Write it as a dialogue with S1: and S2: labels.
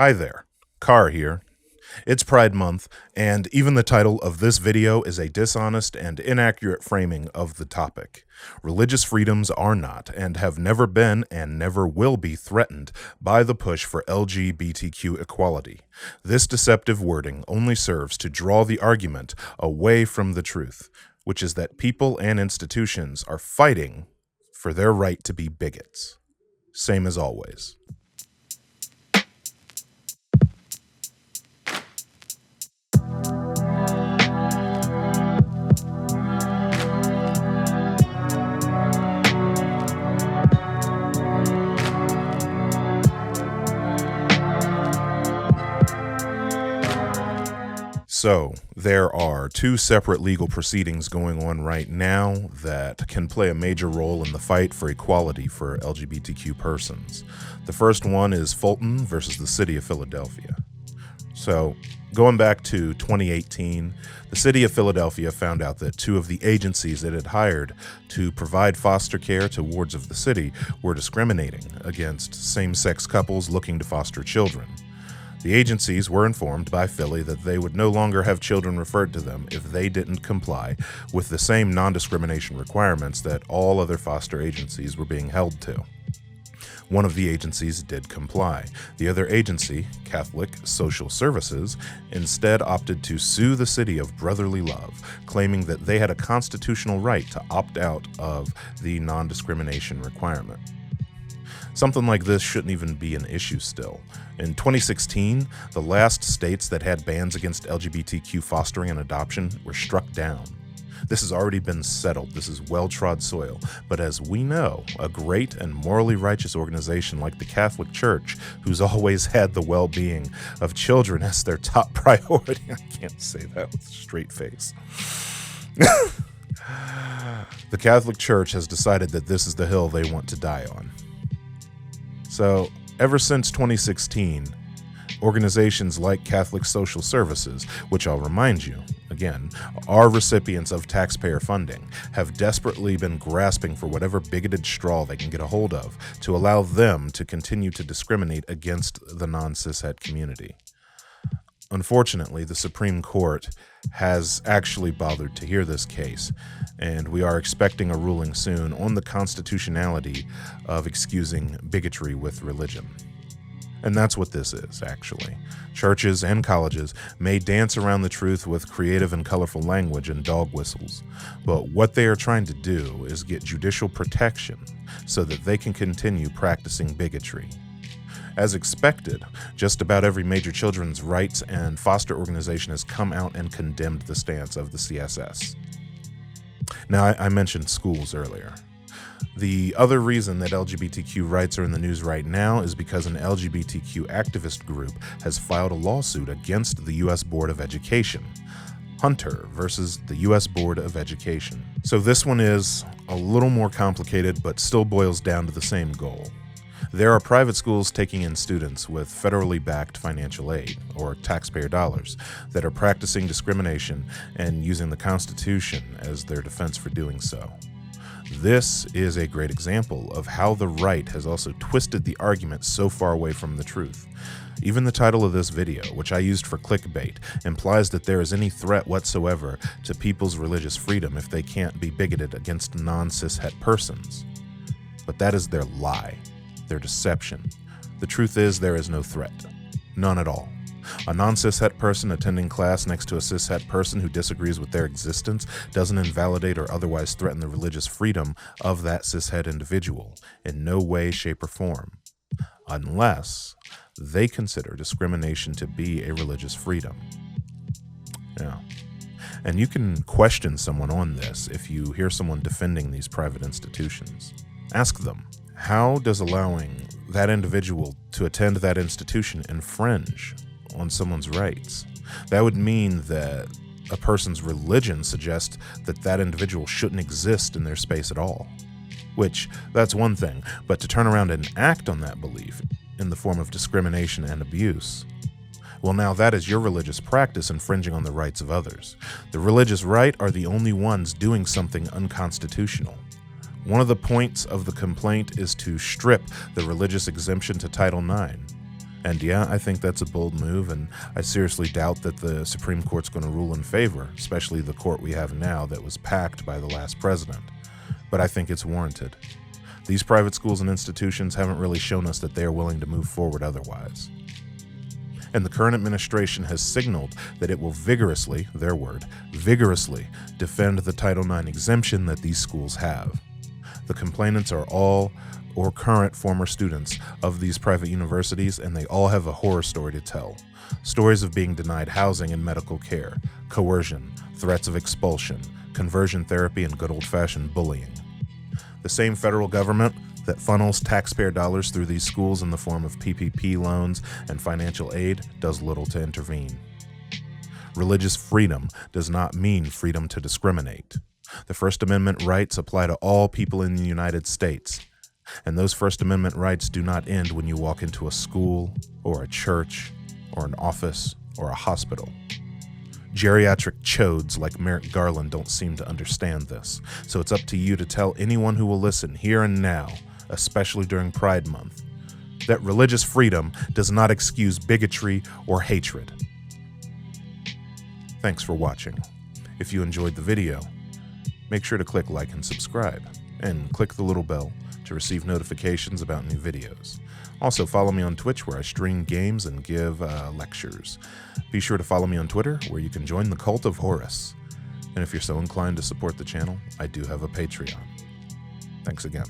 S1: Hi there, Carr here. It's Pride Month, and even the title of this video is a dishonest and inaccurate framing of the topic. Religious freedoms are not, and have never been, and never will be threatened by the push for LGBTQ equality. This deceptive wording only serves to draw the argument away from the truth, which is that people and institutions are fighting for their right to be bigots. Same as always. So, there are two separate legal proceedings going on right now that can play a major role in the fight for equality for LGBTQ persons. The first one is Fulton versus the City of Philadelphia. So, going back to 2018, the City of Philadelphia found out that two of the agencies it had hired to provide foster care to wards of the city were discriminating against same-sex couples looking to foster children. The agencies were informed by Philly that they would no longer have children referred to them if they didn't comply with the same non-discrimination requirements that all other foster agencies were being held to. One of the agencies did comply. The other agency, Catholic Social Services, instead opted to sue the city of brotherly love, claiming that they had a constitutional right to opt out of the non-discrimination requirement. Something like this shouldn't even be an issue still. In 2016, the last states that had bans against LGBTQ fostering and adoption were struck down. This has already been settled. This is well-trod soil. But as we know, a great and morally righteous organization like the Catholic Church, who's always had the well-being of children as their top priority, I can't say that with a straight face. The Catholic Church has decided that this is the hill they want to die on. So, ever since 2016, organizations like Catholic Social Services, which I'll remind you, again, are recipients of taxpayer funding, have desperately been grasping for whatever bigoted straw they can get a hold of to allow them to continue to discriminate against the non-cishet community. Unfortunately, the Supreme Court has actually bothered to hear this case, and we are expecting a ruling soon on the constitutionality of excusing bigotry with religion. And that's what this is, actually. Churches and colleges may dance around the truth with creative and colorful language and dog whistles, but what they are trying to do is get judicial protection so that they can continue practicing bigotry. As expected, just about every major children's rights and foster organization has come out and condemned the stance of the CSS. Now, I mentioned schools earlier. The other reason that LGBTQ rights are in the news right now is because an LGBTQ activist group has filed a lawsuit against the U.S. Board of Education. Hunter versus the U.S. Board of Education. So this one is a little more complicated, but still boils down to the same goal. There are private schools taking in students with federally backed financial aid, or taxpayer dollars, that are practicing discrimination and using the Constitution as their defense for doing so. This is a great example of how the right has also twisted the argument so far away from the truth. Even the title of this video, which I used for clickbait, implies that there is any threat whatsoever to people's religious freedom if they can't be bigoted against non-cishet persons. But that is their lie. Their deception. The truth is there is no threat. None at all. A non-cishet person attending class next to a cishet person who disagrees with their existence doesn't invalidate or otherwise threaten the religious freedom of that cishet individual in no way, shape, or form, unless they consider discrimination to be a religious freedom. Yeah. And you can question someone on this if you hear someone defending these private institutions. Ask them, how does allowing that individual to attend that institution infringe on someone's rights? That would mean that a person's religion suggests that that individual shouldn't exist in their space at all. Which, that's one thing, but to turn around and act on that belief in the form of discrimination and abuse, well, now that is your religious practice infringing on the rights of others. The religious right are the only ones doing something unconstitutional. One of the points of the complaint is to strip the religious exemption to Title IX. And yeah, I think that's a bold move, and I seriously doubt that the Supreme Court's going to rule in favor, especially the court we have now that was packed by the last president. But I think it's warranted. These private schools and institutions haven't really shown us that they are willing to move forward otherwise. And the current administration has signaled that it will vigorously, their word, vigorously defend the Title IX exemption that these schools have. The complainants are all or current former students of these private universities, and they all have a horror story to tell. Stories of being denied housing and medical care, coercion, threats of expulsion, conversion therapy, and good old-fashioned bullying. The same federal government that funnels taxpayer dollars through these schools in the form of PPP loans and financial aid does little to intervene. Religious freedom does not mean freedom to discriminate. The First Amendment rights apply to all people in the United States, and those First Amendment rights do not end when you walk into a school or a church or an office or a hospital. Geriatric chodes like Merrick Garland don't seem to understand this, so it's up to you to tell anyone who will listen here and now, especially during Pride Month, that religious freedom does not excuse bigotry or hatred. Thanks for watching. If you enjoyed the video, make sure to click like and subscribe, and click the little bell to receive notifications about new videos. Also, follow me on Twitch, where I stream games and give lectures. Be sure to follow me on Twitter, where you can join the cult of Horus. And if you're so inclined to support the channel, I do have a Patreon. Thanks again.